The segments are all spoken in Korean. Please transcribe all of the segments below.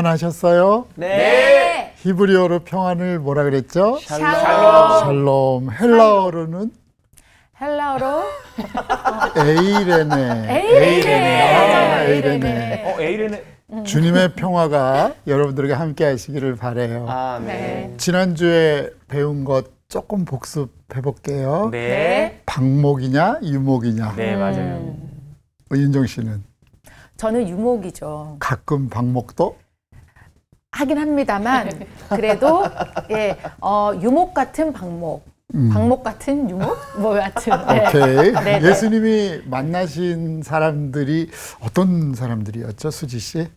평안하셨어요? 네. 히브리어로 평안을 뭐라 그랬죠? 샬롬. 샬롬. 헬라어로는 헬라어로 에이레네. 에이레네. 에이레네. 주님의 평화가 여러분들에게 함께 하시기를 바라요. 아, 네. 지난주에 배운 것 조금 복습해 볼게요. 네. 방목이냐 유목이냐. 네, 맞아요. 윤정 씨는 저는 유목이죠. 가끔 방목도 하긴 합니다만 그래도 유목 같은 방목, 방목 같은 유목, 뭐 같은. 네. 오케이. 네, 네. 예수님이 만나신 사람들이 어떤 사람들이었죠, 수지 씨?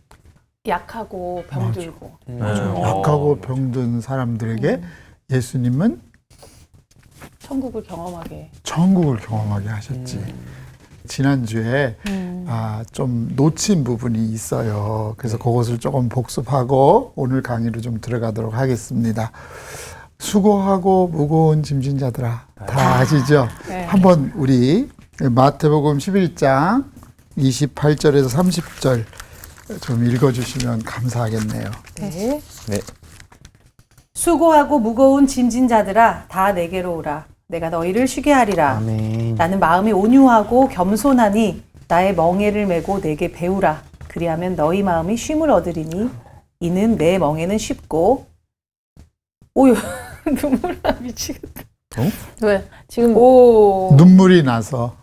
약하고 병들고. 약하고 병든 사람들에게 예수님은 천국을 경험하게. 천국을 경험하게 하셨지. 지난주에 좀 놓친 부분이 있어요. 그래서 그것을 조금 복습하고 오늘 강의로 좀 들어가도록 하겠습니다. 수고하고 무거운 짐진 자들아. 다 아시죠? 네. 한번 우리 마태복음 11장 28절에서 30절 좀 읽어주시면 감사하겠네요. 네. 네. 수고하고 무거운 짐진 자들아 다 내게로 오라. 내가 너희를 쉬게 하리라. 아멘. 나는 마음이 온유하고 겸손하니 나의 멍에를 메고 내게 배우라. 그리하면 너희 마음이 쉼을 얻으리니 이는 내 멍에는 쉽고 오유 눈물 나 미치겠다. 왜 지금 눈물이 나서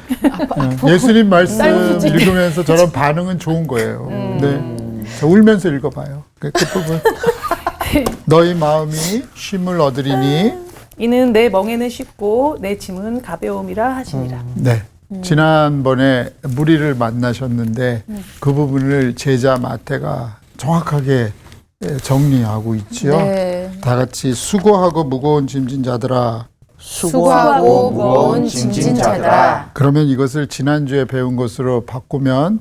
예수님 말씀 읽으면서 저런 반응은 좋은 거예요. 네. 자, 울면서 읽어봐요. 그 부분. 너희 마음이 쉼을 얻으리니 이는 내 멍에는 쉽고 내 짐은 가벼움이라 하시니라. 네. 지난번에 무리를 만나셨는데 그 부분을 제자 마태가 정확하게 정리하고 있지요. 네. 다 같이 수고하고 무거운 짐진 자들아. 수고하고 무거운 짐진 자들아. 그러면 이것을 지난주에 배운 것으로 바꾸면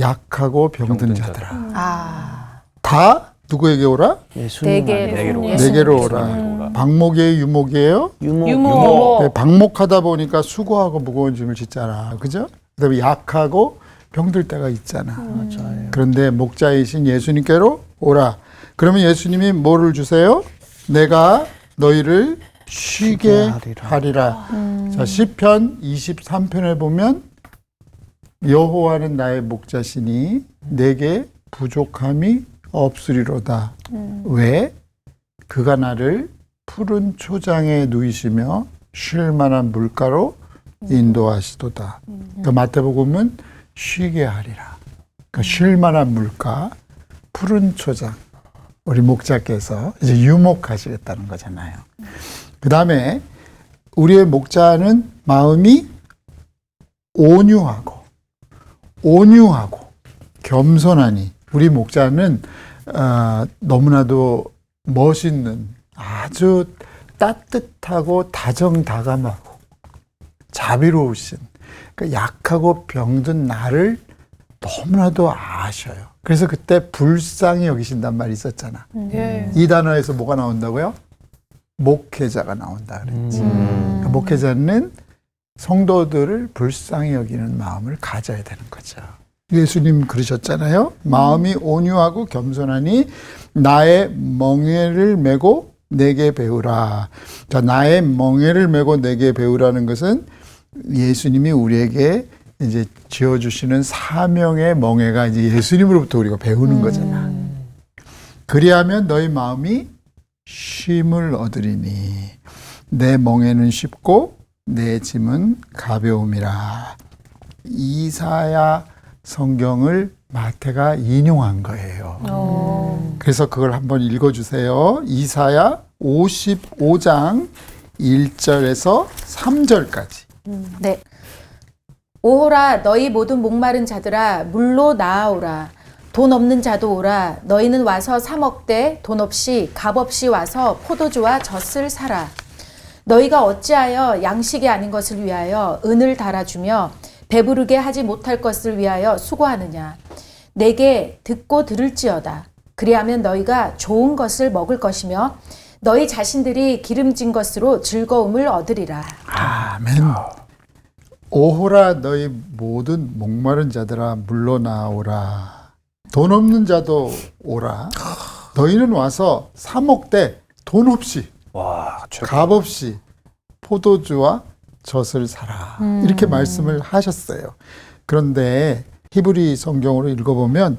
약하고 병든 자들아. 다 누구에게 오라? 내게로 오라. 방목이에요, 유목이에요? 유목. 네, 방목하다 보니까 수고하고 무거운 짐을 짓잖아. 그죠? 그다음에 약하고 병들 때가 있잖아. 맞아요. 그런데 목자이신 예수님께로 오라. 그러면 예수님이 뭐를 주세요? 내가 너희를 쉬게 하리라. 자, 시편 23편에 보면 여호와는 나의 목자시니 내게 부족함이 없으리로다. 왜? 그가 나를 푸른 초장에 누이시며 쉴 만한 물가로 인도하시도다. 그러니까 마태복음은 쉬게 하리라. 그러니까 쉴 만한 물가, 푸른 초장. 우리 목자께서 이제 유목하시겠다는 거잖아요. 그 다음에 우리의 목자는 마음이 온유하고 겸손하니 우리 목자는 너무나도 멋있는 아주 따뜻하고 다정다감하고 자비로우신 그러니까 약하고 병든 나를 너무나도 아셔요. 그래서 그때 불쌍히 여기신단 말이 있었잖아. 이 단어에서 뭐가 나온다고요? 목회자가 나온다 그랬지. 목회자는 성도들을 불쌍히 여기는 마음을 가져야 되는 거죠. 예수님 그러셨잖아요. 마음이 온유하고 겸손하니 나의 멍에를 메고 내게 배우라. 자, 나의 멍에를 메고 내게 배우라는 것은 예수님이 우리에게 이제 지어주시는 사명의 멍에가 이제 예수님으로부터 우리가 배우는 거잖아. 그리하면 너희 마음이 쉼을 얻으리니 내 멍에는 쉽고 내 짐은 가벼움이라. 이사야 성경을 마태가 인용한 거예요. 그래서 그걸 한번 읽어주세요. 이사야 55장 1절에서 3절까지. 네. 오호라 너희 모든 목마른 자들아 물로 나아오라. 돈 없는 자도 오라. 너희는 와서 사 먹되 돈 없이 값 없이 와서 포도주와 젖을 사라. 너희가 어찌하여 양식이 아닌 것을 위하여 은을 달아주며 배부르게 하지 못할 것을 위하여 수고하느냐. 내게 듣고 들을지어다. 그리하면 너희가 좋은 것을 먹을 것이며 너희 자신들이 기름진 것으로 즐거움을 얻으리라. 아멘. 오호라 너희 모든 목마른 자들아 물러 나오라. 돈 없는 자도 오라. 너희는 와서 사 먹되 돈 없이 와, 최고. 값 없이 포도주와 젖을 사라. 이렇게 말씀을 하셨어요. 그런데 히브리 성경으로 읽어보면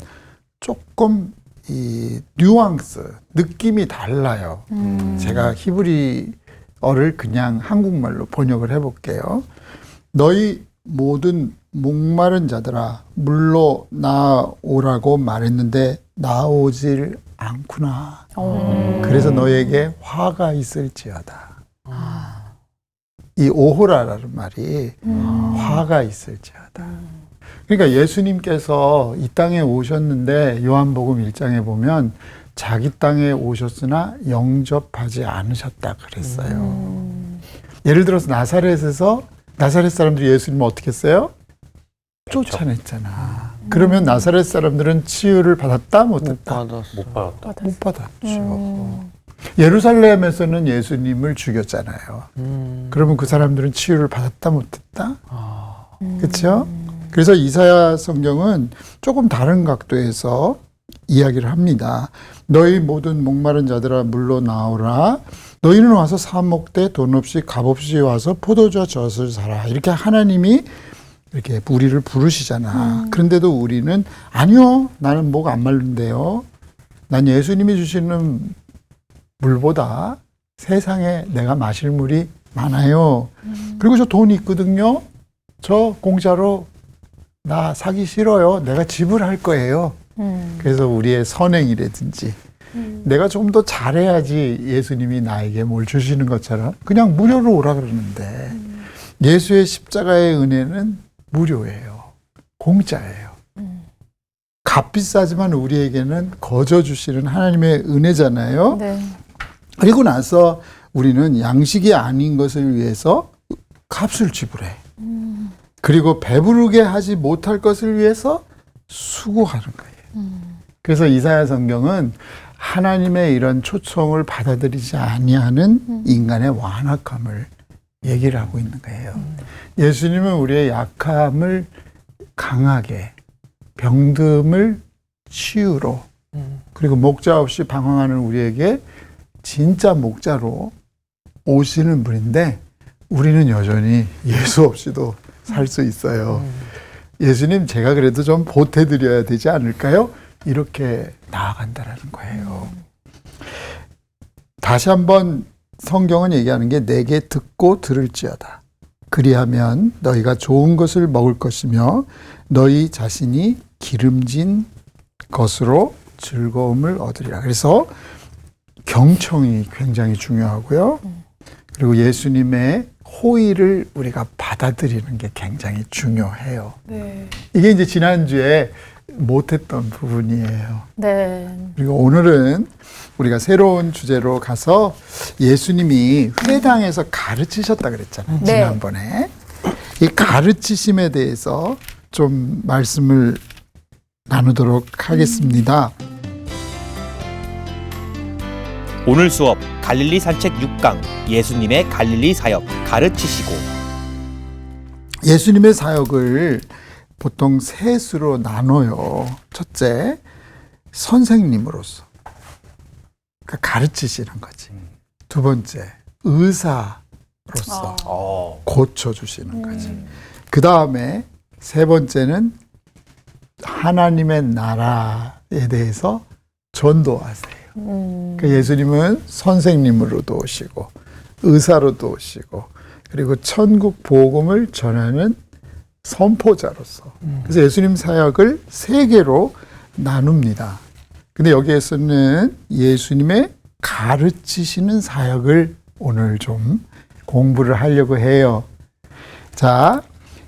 조금 이 뉘앙스, 느낌이 달라요. 제가 히브리어를 그냥 한국말로 번역을 해볼게요. 너희 모든 목마른 자들아 물로 나오라고 말했는데 나오질 않구나. 그래서 너에게 화가 있을지어다. 이 오호라라는 말이 화가 있을지어다. 그러니까 예수님께서 이 땅에 오셨는데 요한복음 1장에 보면 자기 땅에 오셨으나 영접하지 않으셨다 그랬어요. 예를 들어서 나사렛에서 나사렛 사람들이 예수님을 어떻게 했어요? 쫓아냈잖아. 그러면 나사렛 사람들은 치유를 받았다 못했다? 못 받았다. 못 받았죠. 예루살렘에서는 예수님을 죽였잖아요. 그러면 그 사람들은 치유를 받았다 못했다? 그렇죠? 그래서 이사야 성경은 조금 다른 각도에서 이야기를 합니다. 너희 모든 목마른 자들아 물로 나오라. 너희는 와서 사 먹되 돈 없이 값 없이 와서 포도주와 젖을 사라. 이렇게 하나님이 이렇게 우리를 부르시잖아. 그런데도 우리는 아니요, 나는 목 안 마른데요. 난 예수님이 주시는 물보다 세상에 내가 마실 물이 많아요. 그리고 저 돈 있거든요. 저 공짜로 나 사기 싫어요. 내가 지불할 거예요. 그래서 우리의 선행이라든지 내가 좀 더 잘해야지 예수님이 나에게 뭘 주시는 것처럼 그냥 무료로 오라 그러는데 예수의 십자가의 은혜는 무료예요. 공짜예요. 값비싸지만 우리에게는 거저 주시는 하나님의 은혜잖아요. 네. 그리고 나서 우리는 양식이 아닌 것을 위해서 값을 지불해. 그리고 배부르게 하지 못할 것을 위해서 수고하는 거예요. 그래서 이사야 성경은 하나님의 이런 초청을 받아들이지 아니하는 인간의 완악함을 얘기를 하고 있는 거예요. 예수님은 우리의 약함을 강하게, 병듦을 치유로, 그리고 목자 없이 방황하는 우리에게 진짜 목자로 오시는 분인데 우리는 여전히 예수 없이도 살 수 있어요. 예수님 제가 그래도 좀 보태드려야 되지 않을까요? 이렇게 나아간다라는 거예요. 다시 한번 성경은 얘기하는 게 내게 듣고 들을지어다. 그리하면 너희가 좋은 것을 먹을 것이며 너희 자신이 기름진 것으로 즐거움을 얻으리라. 그래서 경청이 굉장히 중요하고요. 그리고 예수님의 호의를 우리가 받아들이는 게 굉장히 중요해요. 네. 이게 이제 지난주에 못했던 부분이에요. 네. 그리고 오늘은 우리가 새로운 주제로 가서 예수님이 회당에서 가르치셨다 그랬잖아요. 네. 지난번에. 이 가르치심에 대해서 좀 말씀을 나누도록 하겠습니다. 오늘 수업 갈릴리 산책 6강 예수님의 갈릴리 사역 가르치시고. 예수님의 사역을 보통 셋으로 나눠요. 첫째, 선생님으로서. 그러니까 가르치시는 거지. 두 번째, 의사로서 고쳐주시는 거지. 그 다음에 세 번째는 하나님의 나라에 대해서 전도하세요. 그러니까 예수님은 선생님으로도 오시고 의사로도 오시고 그리고 천국 복음을 전하는 선포자로서. 그래서 예수님 사역을 세 개로 나눕니다. 근데 여기에서는 예수님의 가르치시는 사역을 오늘 좀 공부를 하려고 해요. 자,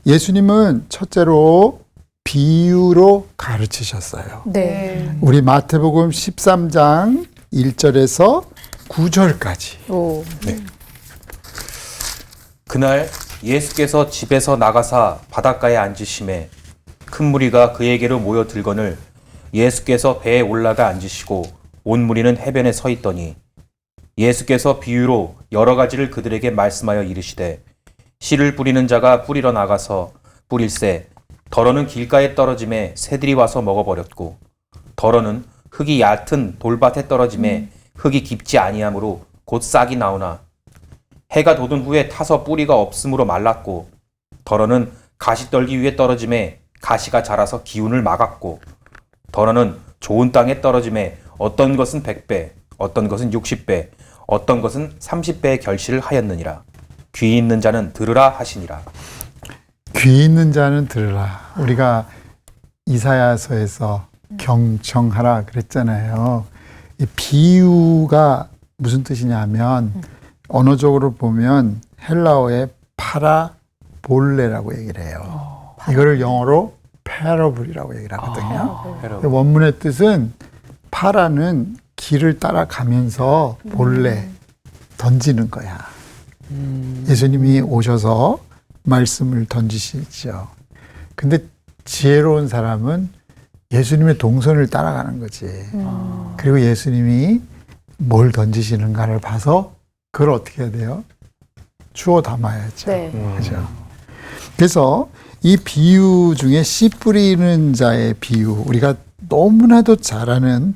예수님은 첫째로 비유로 가르치셨어요. 네. 우리 마태복음 13장 1절에서 9절까지. 오. 그날 예수께서 집에서 나가사 바닷가에 앉으심에 큰 무리가 그에게로 모여들거늘 예수께서 배에 올라가 앉으시고 온 무리는 해변에 서 있더니 예수께서 비유로 여러 가지를 그들에게 말씀하여 이르시되 씨를 뿌리는 자가 뿌리러 나가서 뿌릴새 더러는 길가에 떨어짐에 새들이 와서 먹어버렸고 덜어는 흙이 얕은 돌밭에 떨어짐에 흙이 깊지 아니하므로 곧 싹이 나오나 해가 돋은 후에 타서 뿌리가 없으므로 말랐고 덜어는 가시떨기 위에 떨어짐에 가시가 자라서 기운을 막았고 덜어는 좋은 땅에 떨어짐에 어떤 것은 100배 어떤 것은 60배 어떤 것은 30배의 결실을 하였느니라. 귀 있는 자는 들으라 하시니라. 귀 있는 자는 들으라. 우리가 이사야서에서 경청하라 그랬잖아요. 이 비유가 무슨 뜻이냐면 언어적으로 보면 헬라어의 파라볼레라고 얘기를 해요. 이거를 영어로 패러블이라고 얘기를 하거든요. 원문의 뜻은 파라는 길을 따라가면서 볼래 던지는 거야. 예수님이 오셔서 말씀을 던지시죠. 근데 지혜로운 사람은 예수님의 동선을 따라가는 거지. 그리고 예수님이 뭘 던지시는가를 봐서 그걸 어떻게 해야 돼요? 주워 담아야죠. 네. 그죠? 그래서 이 비유 중에 씨 뿌리는 자의 비유, 우리가 너무나도 잘 아는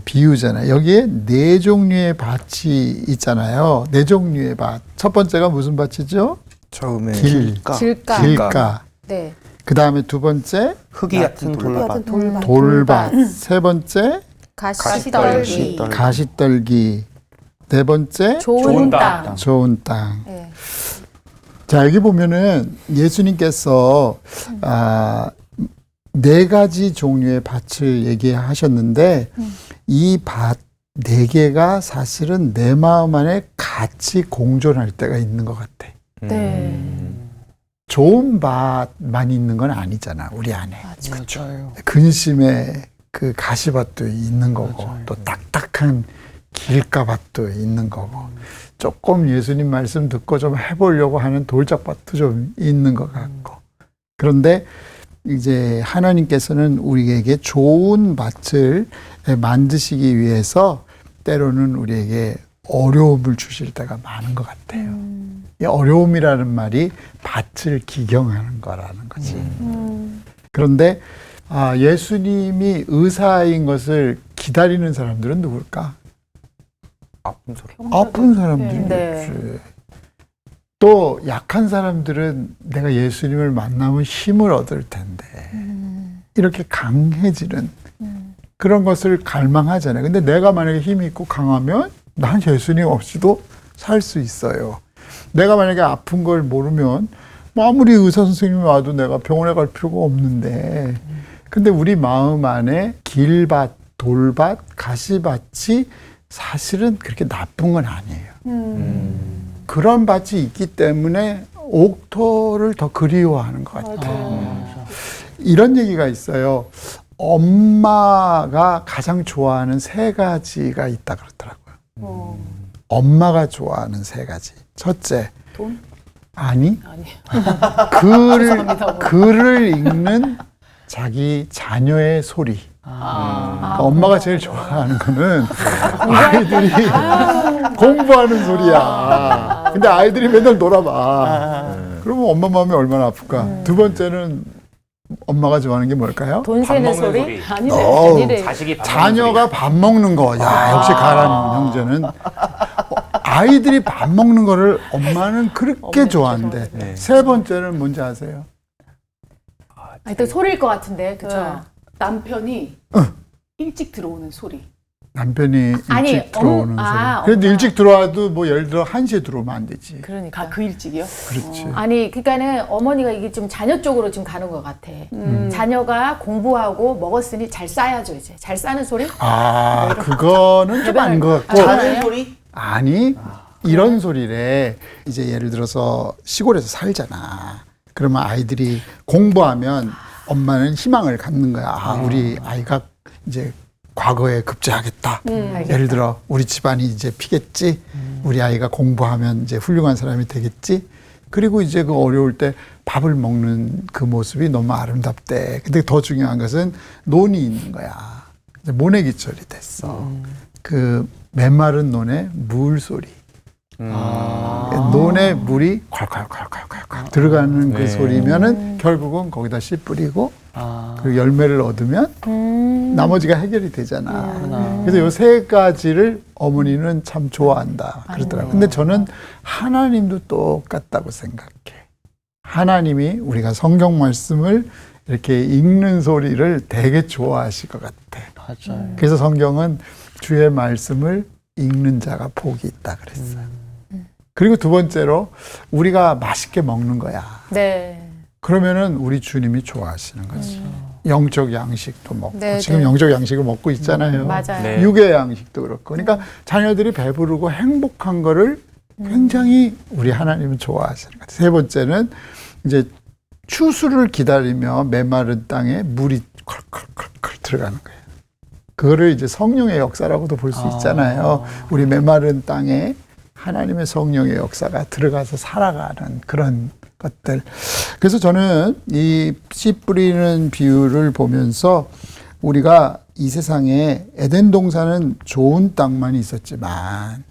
비유잖아요. 여기에 네 종류의 밭이 있잖아요. 네 종류의 밭. 첫 번째가 무슨 밭이죠? 처음에 길가. 네. 그 다음에 두 번째 흙이 얕은 돌밭. 돌밭. 세 번째 가시떨기. 가시떨기. 네 번째 좋은 땅. 좋은 땅. 네. 자, 여기 보면은 예수님께서 네 가지 종류의 밭을 얘기하셨는데 이 밭 네 개가 사실은 내 마음 안에 같이 공존할 때가 있는 것 같아. 네. 좋은 밭만 있는 건 아니잖아, 우리 안에. 맞아요. 근심의 그 가시밭도 있는 거고, 또 딱딱한 길가밭도 있는 거고, 조금 예수님 말씀 듣고 좀 해보려고 하는 돌짝밭도 좀 있는 것 같고. 그런데 이제 하나님께서는 우리에게 좋은 밭을 만드시기 위해서 때로는 우리에게 어려움을 주실 때가 많은 것 같아요. 이 어려움이라는 말이 밭을 기경하는 거라는 거지. 그런데 예수님이 의사인 것을 기다리는 사람들은 누굴까? 아픈 사람들이겠지. 네. 또 약한 사람들은 내가 예수님을 만나면 힘을 얻을 텐데 이렇게 강해지는 그런 것을 갈망하잖아요. 근데 내가 만약에 힘이 있고 강하면 난 예수님 없이도 살 수 있어요. 내가 만약에 아픈 걸 모르면 뭐 아무리 의사 선생님이 와도 내가 병원에 갈 필요가 없는데 근데 우리 마음 안에 길밭, 돌밭, 가시밭이 사실은 그렇게 나쁜 건 아니에요. 그런 밭이 있기 때문에 옥토를 더 그리워하는 것 같아요. 이런 얘기가 있어요. 엄마가 가장 좋아하는 세 가지가 있다 그러더라고요. 엄마가 좋아하는 세 가지. 첫째, 돈? 아니. 감사합니다. 글을 읽는 자기 자녀의 소리. 그러니까 엄마가 제일 좋아하는 거는 아이들이 공부하는 소리야. 근데 아이들이 맨날 놀아봐. 그러면 엄마 마음이 얼마나 아플까. 두 번째는 엄마가 좋아하는 게 뭘까요? 돈 밥 세는 먹는 소리? 소리. 어우, 아니래. 자식이 밥 자녀가 밥 먹는 거. 야, 역시 가란 형제는. 아이들이 밥 먹는 거를 엄마는 그렇게 좋아한대. 네. 세 번째는 뭔지 아세요? 아니, 또 소리일 것 같은데, 그쵸? 남편이 일찍 들어오는 소리. 남편이 일찍 아니, 들어오는 아, 소리. 그래도 엄마. 일찍 들어와도 뭐 예를 들어 1시에 들어오면 안 되지. 그러니까. 그 일찍이요? 그렇지. 아니, 그러니까는 어머니가 이게 좀 자녀 쪽으로 좀 가는 것 같아. 자녀가 공부하고 먹었으니 잘 싸야죠, 이제. 잘 싸는 소리? 그거는 좀 아닌 것 같고. 자는 소리? 아니, 이런 소리래. 이제 예를 들어서 시골에서 살잖아. 그러면 아이들이 공부하면 엄마는 희망을 갖는 거야. 우리 아이가 이제 과거에 급제하겠다. 예를 들어 우리 집안이 이제 피겠지. 우리 아이가 공부하면 이제 훌륭한 사람이 되겠지. 그리고 이제 그 어려울 때 밥을 먹는 그 모습이 너무 아름답대. 근데 더 중요한 것은 논이 있는 거야. 이제 모내기철이 됐어. 그 메마른 논에 물 소리. 논에 물이 콸콸콸콸콸 들어가는 그 소리면은 결국은 거기다 씨 뿌리고 그리고 열매를 얻으면 나머지가 해결이 되잖아. 그래서 요 세 가지를 어머니는 참 좋아한다 그러더라고요. 근데 저는 하나님도 똑같다고 생각해. 하나님이 우리가 성경 말씀을 이렇게 읽는 소리를 되게 좋아하실 것 같아. 맞아요. 그래서 성경은 주의 말씀을 읽는 자가 복이 있다 그랬어요. 그리고 두 번째로 우리가 맛있게 먹는 거야. 네. 그러면은 우리 주님이 좋아하시는 거지. 영적 양식도 먹고 네, 지금 네. 영적 양식을 먹고 있잖아요. 맞아요. 네. 육의 양식도 그렇고. 그러니까 자녀들이 배부르고 행복한 거를 굉장히 우리 하나님은 좋아하시는 거예요. 세 번째는 이제 추수를 기다리며 메마른 땅에 물이 컬컬컬컬 들어가는 거예요. 그거를 이제 성령의 역사라고도 볼 수 있잖아요. 우리 메마른 땅에 하나님의 성령의 역사가 들어가서 살아가는 그런 것들. 그래서 저는 이 씨 뿌리는 비유를 보면서 우리가 이 세상에 에덴 동산은 좋은 땅만 있었지만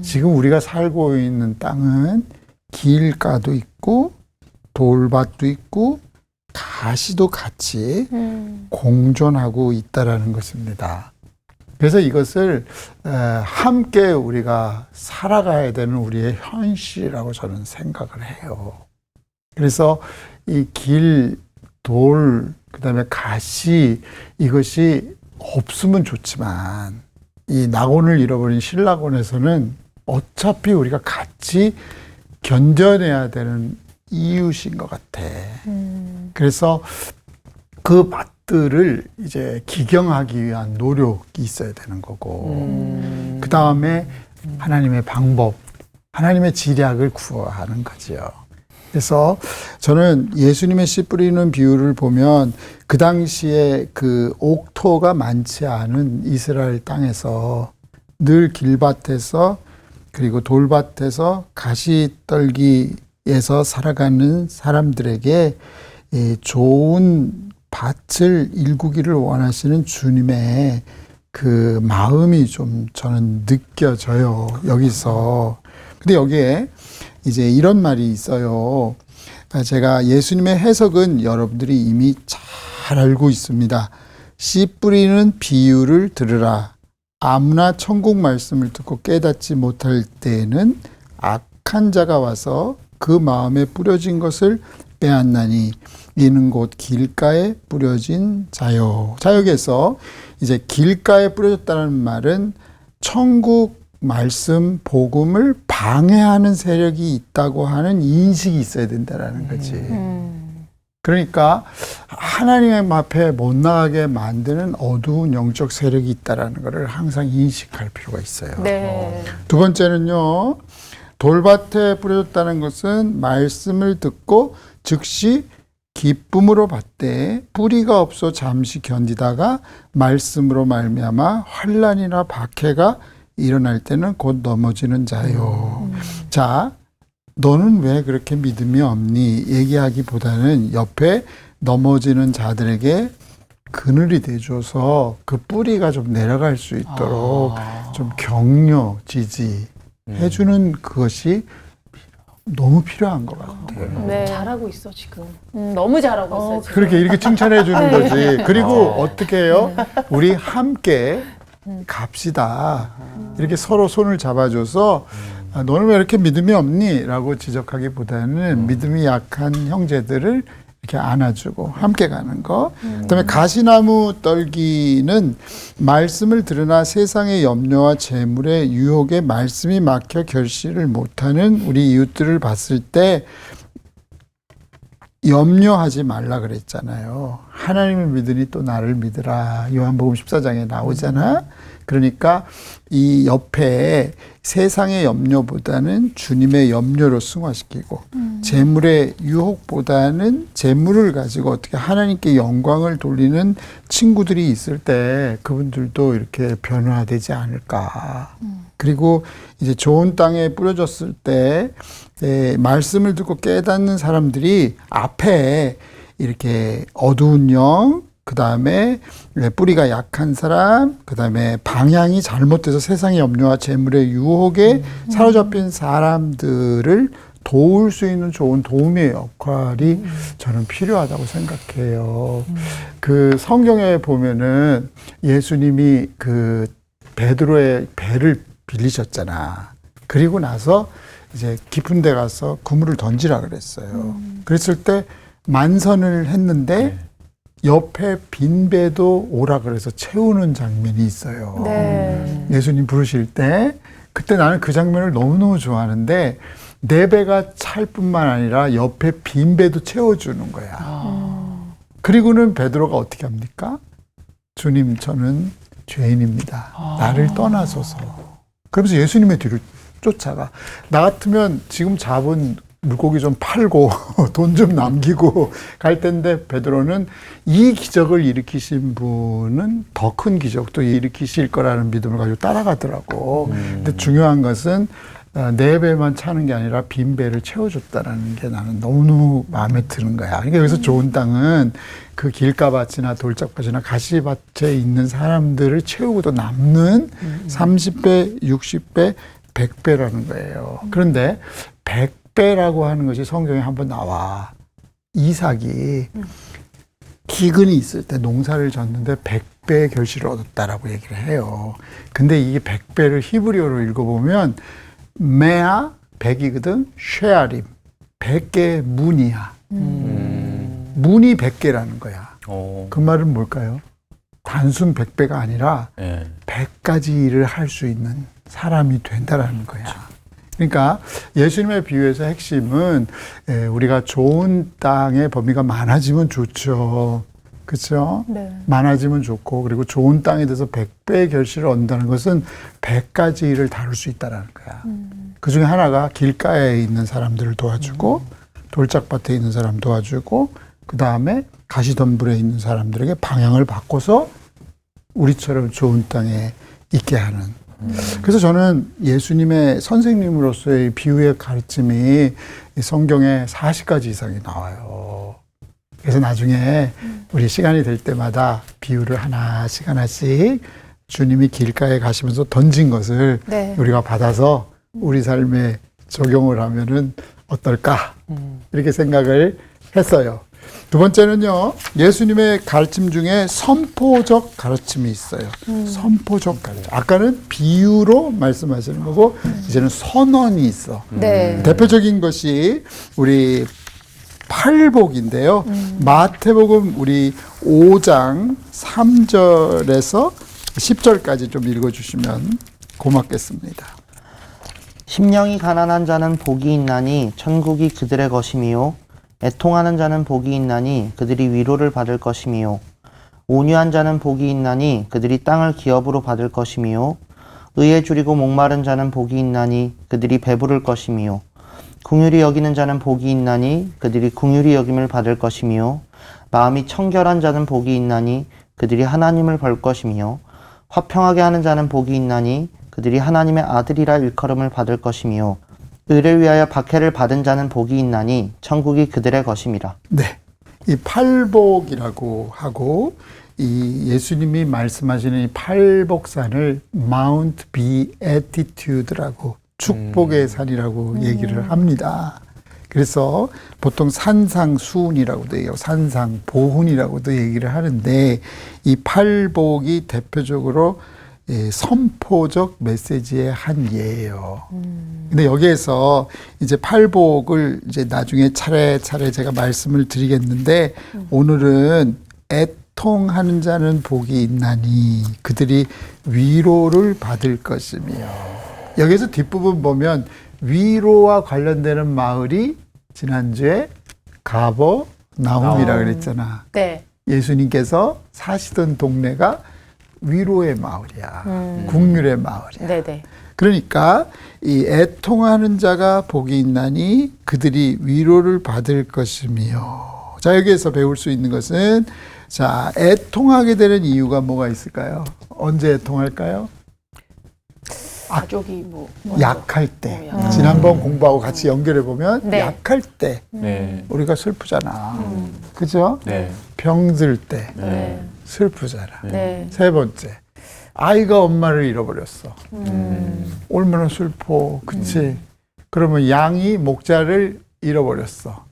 지금 우리가 살고 있는 땅은 길가도 있고 돌밭도 있고 가시도 같이 공존하고 있다라는 것입니다. 그래서 이것을 함께 우리가 살아가야 되는 우리의 현실이라고 저는 생각을 해요. 그래서 이 길, 돌, 그다음에 가시 이것이 없으면 좋지만 이 낙원을 잃어버린 신락원에서는 어차피 우리가 같이 견뎌내야 되는 이웃인 것 같아. 그래서 그 맛들을 이제 기경하기 위한 노력이 있어야 되는 거고, 그 다음에 하나님의 방법, 하나님의 지략을 구하는 거지요. 그래서 저는 예수님의 씨 뿌리는 비유를 보면 그 당시에 그 옥토가 많지 않은 이스라엘 땅에서 늘 길밭에서 그리고 돌밭에서 가시떨기에서 살아가는 사람들에게 좋은 밭을 일구기를 원하시는 주님의 그 마음이 좀 저는 느껴져요. 여기서. 근데 여기에 이제 이런 말이 있어요. 제가 예수님의 해석은 여러분들이 이미 잘 알고 있습니다. 씨 뿌리는 비유를 들으라. 아무나 천국 말씀을 듣고 깨닫지 못할 때에는 악한 자가 와서 그 마음에 뿌려진 것을 빼앗나니 이는 곧 길가에 뿌려진 자요. 자, 여기에서 이제 길가에 뿌려졌다는 말은 천국 말씀, 복음을 방해하는 세력이 있다고 하는 인식이 있어야 된다는 거지. 그러니까 하나님 앞에 못 나가게 만드는 어두운 영적 세력이 있다는 것을 항상 인식할 필요가 있어요. 네. 두 번째는요, 돌밭에 뿌려졌다는 것은 말씀을 듣고 즉시 기쁨으로 받되 뿌리가 없어 잠시 견디다가 말씀으로 말미암아 환난이나 박해가 일어날 때는 곧 넘어지는 자요. 자, 너는 왜 그렇게 믿음이 없니? 얘기하기보다는 옆에 넘어지는 자들에게 그늘이 돼줘서 그 뿌리가 좀 내려갈 수 있도록 좀 격려, 지지 해주는 그것이 너무 필요한 것 같아요. 네. 잘하고 있어 지금. 너무 잘하고 있어요. 지금. 그렇게 이렇게 칭찬해 주는 거지. 그리고 어떻게 해요? 우리 함께 갑시다. 이렇게 서로 손을 잡아줘서 너는 왜 이렇게 믿음이 없니? 라고 지적하기보다는 믿음이 약한 형제들을 이렇게 안아주고 함께 가는 거. 그다음에 가시나무 떨기는 말씀을 들으나 세상의 염려와 재물의 유혹에 말씀이 막혀 결실을 못하는 우리 이웃들을 봤을 때 염려하지 말라 그랬잖아요. 하나님을 믿으니 또 나를 믿으라. 요한복음 14장에 나오잖아. 그러니까 이 옆에 세상의 염려보다는 주님의 염려로 승화시키고 재물의 유혹보다는 재물을 가지고 어떻게 하나님께 영광을 돌리는 친구들이 있을 때 그분들도 이렇게 변화되지 않을까. 그리고 이제 좋은 땅에 뿌려졌을 때 말씀을 듣고 깨닫는 사람들이 앞에 이렇게 어두운 영, 그 다음에 뿌리가 약한 사람, 그 다음에 방향이 잘못돼서 세상의 염려와 재물의 유혹에 사로잡힌 사람들을 도울 수 있는 좋은 도움의 역할이 저는 필요하다고 생각해요. 그 성경에 보면은 예수님이 그 베드로의 배를 빌리셨잖아. 그리고 나서 이제 깊은 데 가서 그물을 던지라 그랬어요. 그랬을 때 만선을 했는데 옆에 빈 배도 오라 그래서 채우는 장면이 있어요. 네. 예수님 부르실 때 그때 나는 그 장면을 너무너무 좋아하는데 내 배가 찰 뿐만 아니라 옆에 빈 배도 채워주는 거야. 그리고는 베드로가 어떻게 합니까? 주님, 저는 죄인입니다. 나를 떠나소서. 그러면서 예수님의 뒤를 쫓아가. 나 같으면 지금 잡은 물고기 좀 팔고 돈 좀 남기고 갈 텐데 베드로는 이 기적을 일으키신 분은 더 큰 기적도 일으키실 거라는 믿음을 가지고 따라가더라고. 근데 중요한 것은 내 배만 차는 게 아니라 빈 배를 채워줬다는 게 나는 너무너무 마음에 드는 거야. 그러니까 여기서 좋은 땅은 그 길가밭이나 돌짝밭이나 가시밭에 있는 사람들을 채우고도 남는 30배, 60배, 100배라는 거예요. 그런데 100배라고 하는 것이 성경에 한번 나와. 이삭이 기근이 있을 때 농사를 졌는데 100배의 결실을 얻었다라고 얘기를 해요. 근데 이게 100배를 히브리어로 읽어보면 메아 100이거든. 쉐아림 100개의 문이야. 문이 100개라는 거야. 그 말은 뭘까요? 단순 100배가 아니라 100가지 일을 할 수 있는 사람이 된다라는 거야. 그러니까 예수님의 비유에서 핵심은 우리가 좋은 땅의 범위가 많아지면 좋죠. 그렇죠? 네. 많아지면 좋고 그리고 좋은 땅에 대해서 100배의 결실을 얻는다는 것은 100가지 일을 다룰 수 있다는 거야. 그중에 하나가 길가에 있는 사람들을 도와주고 돌짝밭에 있는 사람 도와주고 그 다음에 가시덤불에 있는 사람들에게 방향을 바꿔서 우리처럼 좋은 땅에 있게 하는. 그래서 저는 예수님의 선생님으로서의 비유의 가르침이 성경에 40가지 이상이 나와요. 그래서 나중에 우리 시간이 될 때마다 비유를 하나씩 주님이 길가에 가시면서 던진 것을 네. 우리가 받아서 우리 삶에 적용을 하면은 어떨까? 이렇게 생각을 했어요. 두 번째는요, 예수님의 가르침 중에 선포적 가르침이 있어요. 선포적 가르침. 아까는 비유로 말씀하시는 거고, 이제는 선언이 있어. 네. 대표적인 것이 우리 팔복인데요. 마태복음 우리 5장 3절에서 10절까지 좀 읽어주시면 고맙겠습니다. 심령이 가난한 자는 복이 있나니 천국이 그들의 것이미요. 애통하는 자는 복이 있나니 그들이 위로를 받을 것이미요. 온유한 자는 복이 있나니 그들이 땅을 기업으로 받을 것이미요. 의에 줄이고 목마른 자는 복이 있나니 그들이 배부를 것이미요. 긍휼히 여기는 자는 복이 있나니 그들이 긍휼히 여김을 받을 것이미요. 마음이 청결한 자는 복이 있나니 그들이 하나님을 볼 것이미요. 화평하게 하는 자는 복이 있나니 그들이 하나님의 아들이라 일컬음을 받을 것이미요. 의를 위하여 박해를 받은 자는 복이 있나니 천국이 그들의 것임이라. 네. 이 팔복이라고 하고 이 예수님이 말씀하시는 이 팔복산을 Mount Beatitude라고 축복의 산이라고 얘기를 합니다. 그래서 보통 산상수훈이라고도 얘기하고 산상보훈이라고도 얘기를 하는데 이 팔복이 대표적으로 선포적 메시지의 한 예예요. 근데 여기에서 이제 팔복을 이제 나중에 차례차례 제가 말씀을 드리겠는데 오늘은 애통하는 자는 복이 있나니 그들이 위로를 받을 것이며 여기서 뒷부분 보면 위로와 관련되는 마을이 지난주에 가버나움이라 그랬잖아. 네. 예수님께서 사시던 동네가 위로의 마을이야. 긍휼의 마을이야. 네네. 그러니까 이 애통하는 자가 복이 있나니 그들이 위로를 받을 것이며. 자, 여기에서 배울 수 있는 것은 자, 애통하게 되는 이유가 뭐가 있을까요? 언제 애통할까요? 가족이 뭐 약할 때. 지난번 공부하고 같이 연결해 보면 네. 약할 때 네. 우리가 슬프잖아. 그죠? 네. 병들 때 네. 슬프잖아. 네. 세 번째, 아이가 엄마를 잃어버렸어. 얼마나 슬퍼, 그치? 그러면 양이 목자를 잃어버렸어.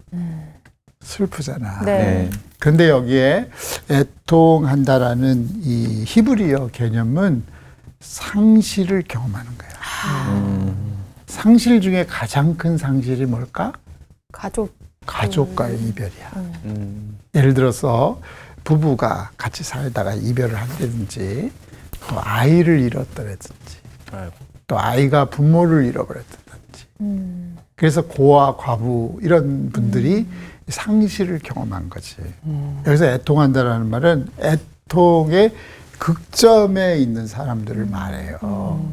슬프잖아. 네. 그런데 여기에 애통한다라는 이 히브리어 개념은 상실을 경험하는 거야. 상실 중에 가장 큰 상실이 뭘까? 가족과의 이별이야. 예를 들어서 부부가 같이 살다가 이별을 한다든지, 또 아이를 잃었다든지, 또 아이가 부모를 잃어버렸다든지. 그래서 고아, 과부 이런 분들이 상실을 경험한 거지. 여기서 애통한다라는 말은 애통의 극점에 있는 사람들을 말해요.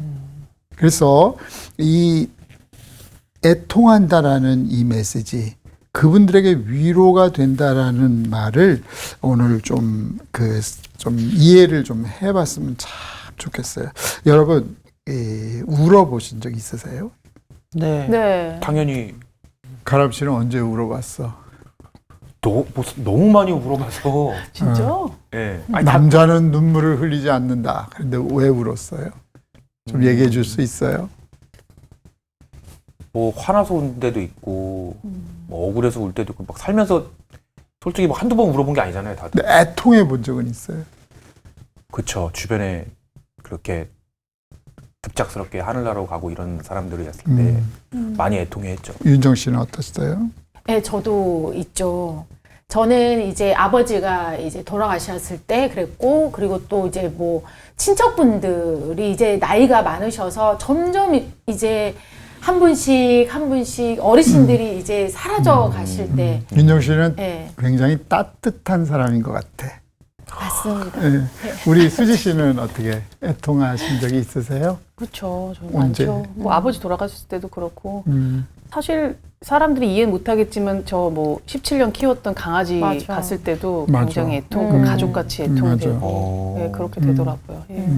그래서 이 애통한다라는 이 메시지, 그분들에게 위로가 된다라는 말을 오늘 좀 이해를 좀 해봤으면 참 좋겠어요. 여러분, 울어보신 적 있으세요? 네. 네. 당연히 가람 씨는 언제 울어봤어? 너무 많이 울어봐서. 진짜? 예. 남자는 눈물을 흘리지 않는다. 그런데 왜 울었어요? 좀 얘기해 줄 수 있어요? 뭐 화나서 울 때도 있고, 뭐 억울해서 울 때도 있고, 막 살면서 솔직히 뭐 한두 번 울어본 게 아니잖아요, 다들. 근데 애통해 본 적은 있어요? 그쵸. 주변에 그렇게 급작스럽게 하늘나라로 가고 이런 사람들이 있을 때 많이 애통해했죠. 윤정 씨는 어떠셨어요? 네, 저도 있죠. 저는 이제 아버지가 이제 돌아가셨을 때 그랬고, 그리고 또 이제 뭐 친척분들이 이제 나이가 많으셔서 점점 이제 한 분씩 어르신들이 이제 사라져 가실 때. 윤정 씨는 네, 굉장히 따뜻한 사람인 것 같아. 맞습니다. 네. 우리 수지 씨는 어떻게 애통하신 적이 있으세요? 그렇죠. 언제? 많죠. 뭐 아버지 돌아가셨을 때도 그렇고 음. 사실 사람들이 이해는 못하겠지만 저 뭐 17년 키웠던 강아지 맞아. 갔을 때도 맞아. 굉장히 애통, 가족같이 애통이 맞아. 되고 네, 그렇게 되더라고요. 예.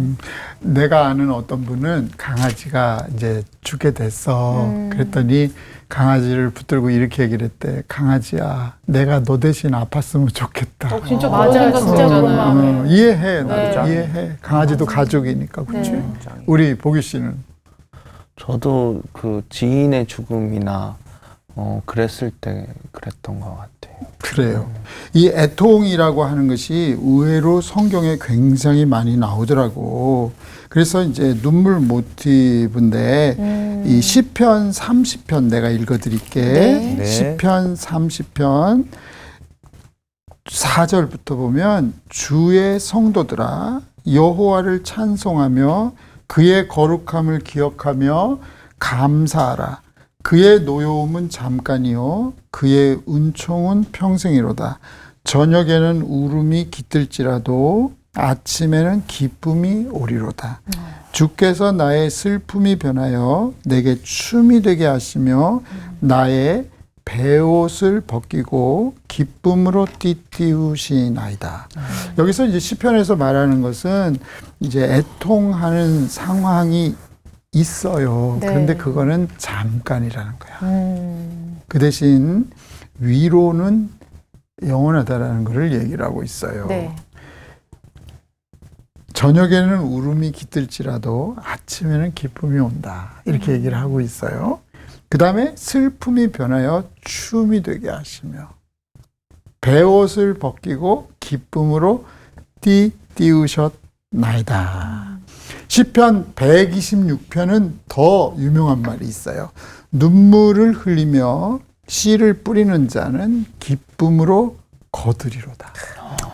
내가 아는 어떤 분은 강아지가 이제 죽게 됐어. 그랬더니 강아지를 붙들고 이렇게 얘기를 했대. 강아지야, 내가 너 대신 아팠으면 좋겠다. 진짜 맞아요. 그런 생각 진짜 그런 들잖아요. 마음이에요. 이해해, 나도 네. 이해해. 강아지도 가족이니까, 그렇지? 네. 우리 보기 씨는 저도 그 지인의 죽음이나 그랬을 때 그랬던 것 같아요. 그래요. 이 애통이라고 하는 것이 의외로 성경에 굉장히 많이 나오더라고. 그래서 이제 눈물 모티브인데 이 시편 30편 내가 읽어드릴게. 네. 네. 시편 30편 4절부터 보면 주의 성도들아 여호와를 찬송하며 그의 거룩함을 기억하며 감사하라. 그의 노여움은 잠깐이요 그의 은총은 평생이로다. 저녁에는 울음이 깃들지라도 아침에는 기쁨이 오리로다. 주께서 나의 슬픔이 변하여 내게 춤이 되게 하시며 나의 베옷을 벗기고 기쁨으로 띠띠우시나이다. 여기서 이제 시편에서 말하는 것은 이제 애통하는 상황이 있어요. 네. 그런데 그거는 잠깐이라는 거야. 그 대신 위로는 영원하다라는 것을 얘기를 하고 있어요. 네. 저녁에는 울음이 깃들지라도 아침에는 기쁨이 온다. 이렇게 얘기를 하고 있어요. 그 다음에 슬픔이 변하여 춤이 되게 하시며 베옷을 벗기고 기쁨으로 띠띠우셨나이다. 시편 126편은 더 유명한 말이 있어요. 눈물을 흘리며 씨를 뿌리는 자는 기쁨으로 거두리로다.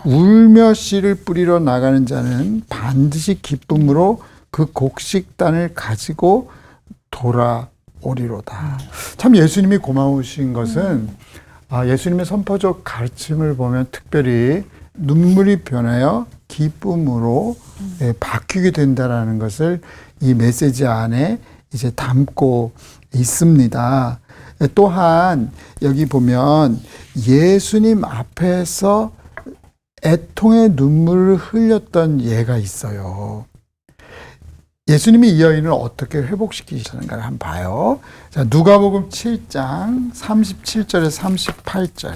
울며 씨를 뿌리러 나가는 자는 반드시 기쁨으로 그 곡식단을 가지고 돌아오리로다. 참 예수님이 고마우신 것은 예수님의 선포적 가르침을 보면 특별히 눈물이 변하여 기쁨으로 바뀌게 된다라는 것을 이 메시지 안에 이제 담고 있습니다. 또한 여기 보면 예수님 앞에서 애통의 눈물을 흘렸던 예가 있어요. 예수님이 이 여인을 어떻게 회복시키시는가를 한번 봐요. 자, 누가복음 7장 37절에 38절.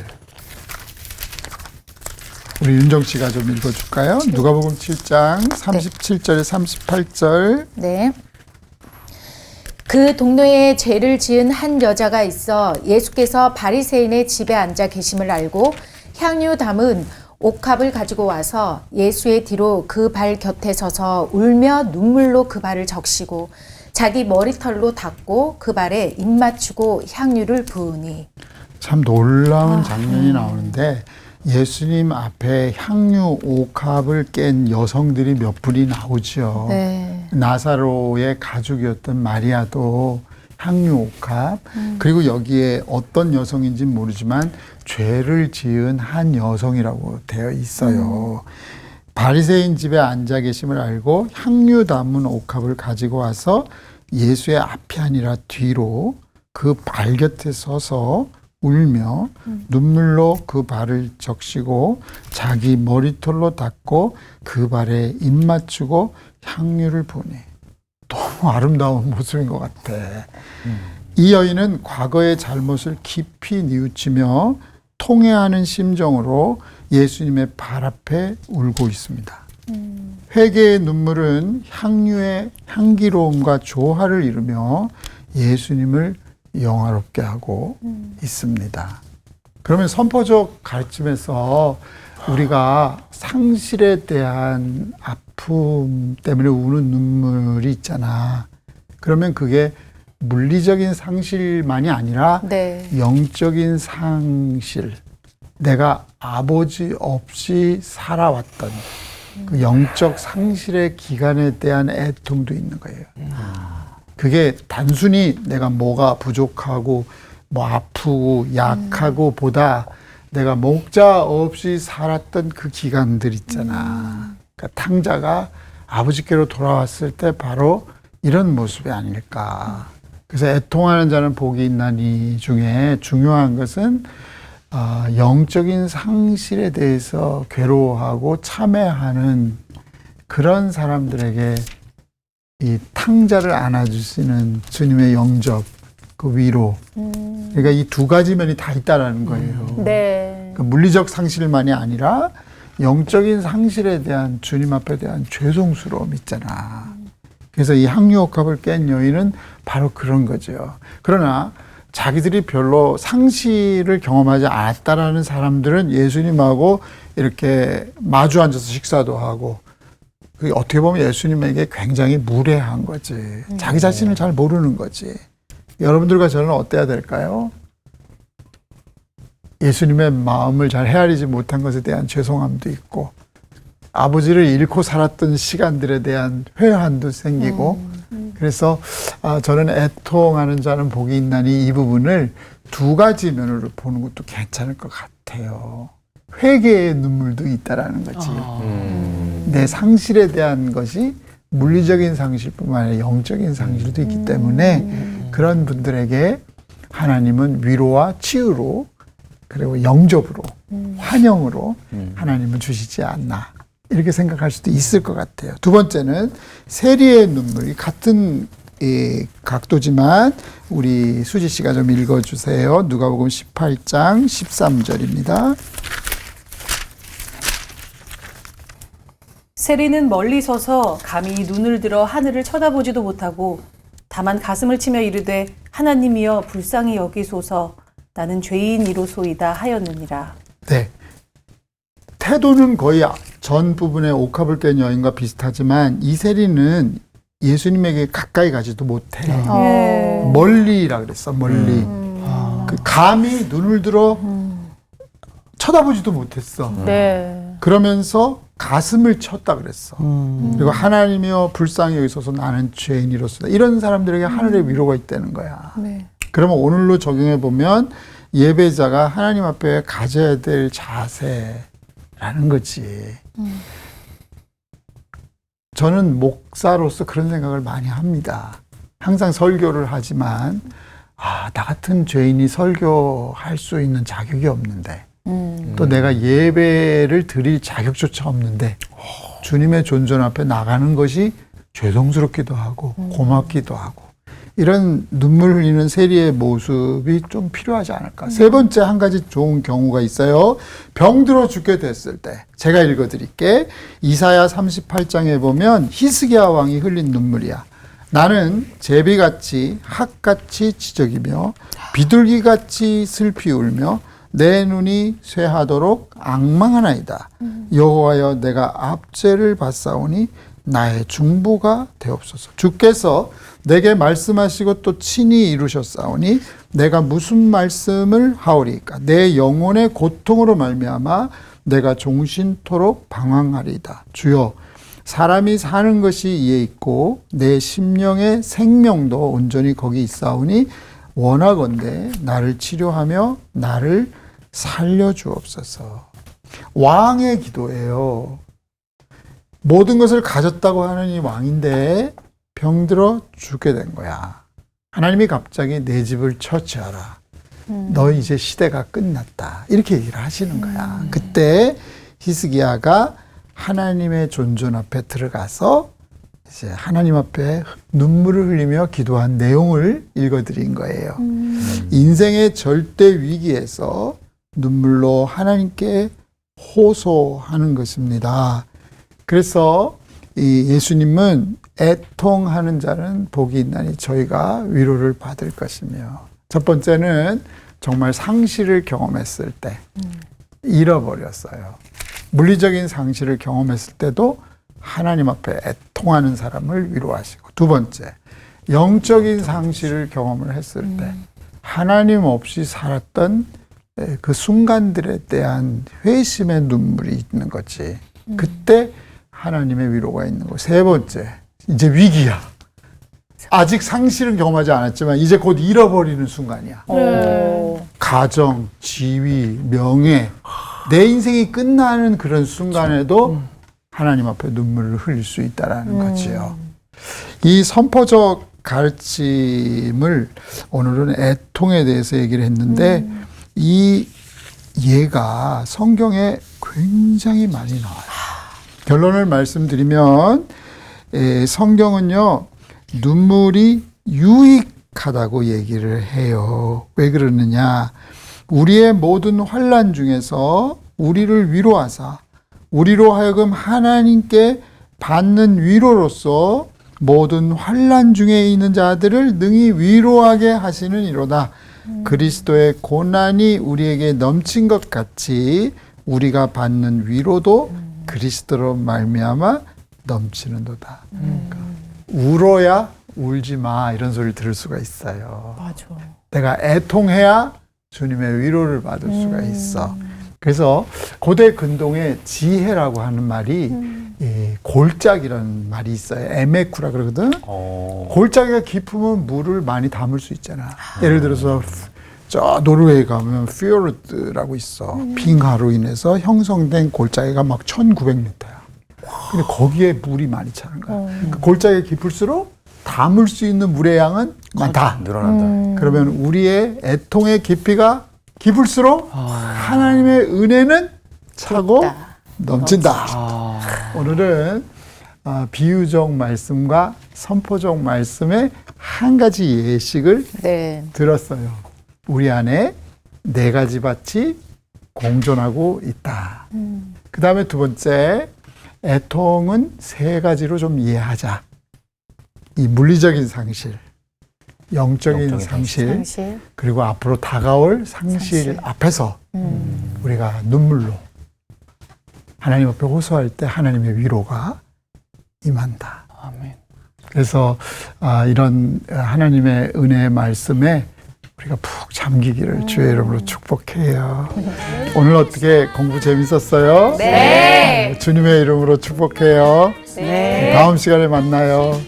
우리 윤정 씨가 좀 읽어줄까요? 누가복음 7장 37절에 38절. 네. 그 동네에 죄를 지은 한 여자가 있어 예수께서 바리새인의 집에 앉아 계심을 알고 향유 담은 옥합을 가지고 와서 예수의 뒤로 그 발 곁에 서서 울며 눈물로 그 발을 적시고 자기 머리털로 닦고 그 발에 입 맞추고 향유를 부으니. 참 놀라운 장면이 나오는데 예수님 앞에 향유 옥합을 깬 여성들이 몇 분이 나오죠. 네. 나사로의 가족이었던 마리아도 향유 옥합, 그리고 여기에 어떤 여성인지는 모르지만 죄를 지은 한 여성이라고 되어 있어요. 바리새인 집에 앉아 계심을 알고 향유 담은 옥합을 가지고 와서 예수의 앞이 아니라 뒤로 그 발 곁에 서서 울며 눈물로 그 발을 적시고 자기 머리털로 닦고 그 발에 입 맞추고 향유를 부으니. 너무 아름다운 모습인 것 같아. 이 여인은 과거의 잘못을 깊이 뉘우치며 통회하는 심정으로 예수님의 발 앞에 울고 있습니다. 회개의 눈물은 향유의 향기로움과 조화를 이루며 예수님을 영화롭게 하고 있습니다. 그러면 선포적 가르침에서 우리가 상실에 대한 아픔 때문에 우는 눈물이 있잖아. 그러면 그게 물리적인 상실만이 아니라 네. 영적인 상실, 내가 아버지 없이 살아왔던 그 영적 상실의 기간에 대한 애통도 있는 거예요. 그게 단순히 내가 뭐가 부족하고 뭐 아프고 약하고 보다 내가 목자 없이 살았던 그 기간들 있잖아. 그러니까 탕자가 아버지께로 돌아왔을 때 바로 이런 모습이 아닐까. 그래서 애통하는 자는 복이 있나니 중에 중요한 것은 영적인 상실에 대해서 괴로워하고 참회하는 그런 사람들에게 이 탕자를 안아주시는 주님의 영접, 그 위로. 그러니까 이 두 가지 면이 다 있다라는 거예요. 네. 그 물리적 상실만이 아니라 영적인 상실에 대한 주님 앞에 대한 죄송스러움 있잖아. 그래서 이 향유옥합을 깬 여인은 바로 그런 거죠. 그러나 자기들이 별로 상실을 경험하지 않았다라는 사람들은 예수님하고 이렇게 마주 앉아서 식사도 하고, 그게 어떻게 보면 예수님에게 굉장히 무례한 거지. 자기 자신을 잘 모르는 거지. 여러분들과 저는 어때야 될까요? 예수님의 마음을 잘 헤아리지 못한 것에 대한 죄송함도 있고, 아버지를 잃고 살았던 시간들에 대한 회한도 생기고, 그래서 저는 애통하는 자는 복이 있나니 이 부분을 두 가지 면으로 보는 것도 괜찮을 것 같아요. 회개의 눈물도 있다라는 거지. 내 상실에 대한 것이 물리적인 상실뿐만 아니라 영적인 상실도 있기 때문에 그런 분들에게 하나님은 위로와 치유로, 그리고 영접으로, 환영으로 하나님은 주시지 않나, 이렇게 생각할 수도 있을 것 같아요. 두 번째는 세리의 눈물이 같은 각도지만 우리 수지 씨가 좀 읽어주세요. 누가복음 18장 13절입니다. 세리는 멀리 서서 감히 눈을 들어 하늘을 쳐다보지도 못하고 다만 가슴을 치며 이르되 하나님이여 불쌍히 여기소서 나는 죄인이로소이다 하였느니라. 네. 태도는 거의 전 부분의 옥합을 깬 여인과 비슷하지만 이 세리는 예수님에게 가까이 가지도 못해. 멀리라 그랬어. 멀리. 그 감히 눈을 들어 쳐다보지도 못했어. 네. 그러면서 가슴을 쳤다 그랬어. 그리고 하나님이여 불쌍히 여기소서 나는 죄인이로서, 이런 사람들에게 하늘의 위로가 있다는 거야. 네. 그러면 오늘로 적용해 보면 예배자가 하나님 앞에 가져야 될 자세라는 거지. 저는 목사로서 그런 생각을 많이 합니다. 항상 설교를 하지만 나 같은 죄인이 설교할 수 있는 자격이 없는데, 또 내가 예배를 드릴 자격조차 없는데 주님의 존전 앞에 나가는 것이 죄송스럽기도 하고 고맙기도 하고, 이런 눈물 흘리는 세리의 모습이 좀 필요하지 않을까. 세 번째 한 가지 좋은 경우가 있어요. 병들어 죽게 됐을 때. 제가 읽어드릴게. 이사야 38장에 보면 히스기야 왕이 흘린 눈물이야. 나는 제비같이 학같이 지적이며 비둘기같이 슬피 울며 내 눈이 쇠하도록 앙망하나이다. 여호와여 내가 압제를 받사오니 나의 중보가 되옵소서. 주께서 내게 말씀하시고 또 친히 이루셨사오니 내가 무슨 말씀을 하오리까. 내 영혼의 고통으로 말미암아 내가 종신토록 방황하리이다. 주여 사람이 사는 것이 이에 있고 내 심령의 생명도 온전히 거기 있사오니 원하건대 나를 치료하며 나를 살려주옵소서. 왕의 기도예요. 모든 것을 가졌다고 하는 이 왕인데 병들어 죽게 된 거야. 하나님이 갑자기 내 집을 처치하라. 너 이제 시대가 끝났다. 이렇게 얘기를 하시는 거야. 그때 히스기야가 하나님의 존존 앞에 들어가서 이제 하나님 앞에 눈물을 흘리며 기도한 내용을 읽어드린 거예요. 인생의 절대 위기에서 눈물로 하나님께 호소하는 것입니다. 그래서 이 예수님은 애통하는 자는 복이 있나니 저희가 위로를 받을 것이며, 첫 번째는 정말 상실을 경험했을 때 잃어버렸어요. 물리적인 상실을 경험했을 때도 하나님 앞에 애통하는 사람을 위로하시고, 두 번째 영적인 상실을 경험을 했을 때 하나님 없이 살았던 그 순간들에 대한 회심의 눈물이 있는 거지. 그때 하나님의 위로가 있는 거. 세 번째, 이제 위기야. 아직 상실은 경험하지 않았지만 이제 곧 잃어버리는 순간이야. 가정, 지위, 명예, 내 인생이 끝나는 그런 순간에도 하나님 앞에 눈물을 흘릴 수 있다라는 거지요. 이 선포적 가르침을 오늘은 애통에 대해서 얘기를 했는데 이 예가 성경에 굉장히 많이 나와요. 결론을 말씀드리면 성경은요, 눈물이 유익하다고 얘기를 해요. 왜 그러느냐? 우리의 모든 환난 중에서 우리를 위로하사 우리로 하여금 하나님께 받는 위로로서 모든 환난 중에 있는 자들을 능히 위로하게 하시는 이로다. 그리스도의 고난이 우리에게 넘친 것 같이 우리가 받는 위로도 그리스도로 말미암아 넘치는도다. 그러니까 울어야 울지 마, 이런 소리를 들을 수가 있어요. 맞아. 내가 애통해야 주님의 위로를 받을 수가 있어. 그래서 고대 근동에 지혜라고 하는 말이 골짜기라는 말이 있어요. 에메쿠라 그러거든. 골짜기가 깊으면 물을 많이 담을 수 있잖아. 예를 들어서 저 노르웨이 가면 피오르드라고 있어. 빙하로 인해서 형성된 골짜기가 막 1900m야. 근데 거기에 물이 많이 차는 거야. 그 골짜기가 깊을수록 담을 수 있는 물의 양은 많다. 늘어난다. 그러면 우리의 애통의 깊이가 깊을수록 하나님의 은혜는 차고 넘친다. 오늘은 비유적 말씀과 선포적 말씀의 한 가지 예식을 들었어요. 우리 안에 네 가지 밭이 공존하고 있다. 그 다음에 두 번째, 애통은 세 가지로 좀 이해하자. 이 물리적인 상실, 영적인 상실, 그리고 앞으로 다가올 상실 앞에서 우리가 눈물로 하나님 앞에 호소할 때 하나님의 위로가 임한다. 아멘. 그래서 이런 하나님의 은혜의 말씀에 우리가 푹 잠기기를 주의 이름으로 축복해요. 오늘 어떻게 공부 재밌었어요? 네. 주님의 이름으로 축복해요. 네. 다음 시간에 만나요.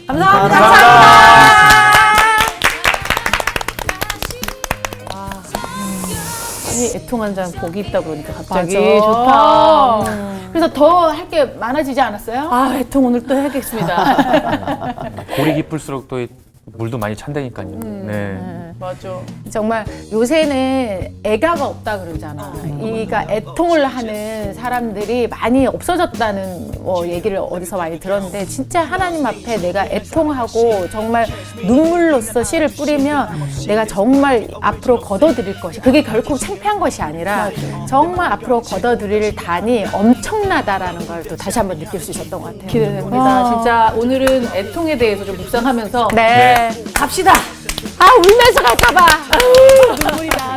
아니, 애통한 자는 복이 있다 그러니까 갑자기 맞아. 좋다. 그래서 더 할 게 많아지지 않았어요? 아, 애통 오늘 또 해야겠습니다. 골이 깊을수록 또 물도 많이 찬다니까요. 네. 맞아. 정말 요새는 애가가 없다 그러잖아. 이가 애통을 하는 사람들이 많이 없어졌다는 얘기를 어디서 많이 들었는데 진짜 하나님 앞에 내가 애통하고 정말 눈물로써 씨를 뿌리면 내가 정말 앞으로 걷어들일 것이 그게 결코 창피한 것이 아니라 정말 앞으로 걷어들일 단이 엄청나다라는 걸 또 다시 한번 느낄 수 있었던 것 같아요. 기대됩니다. 진짜 오늘은 애통에 대해서 좀 묵상하면서 네. 갑시다. 아 울면서 갈까봐. 눈물이 나.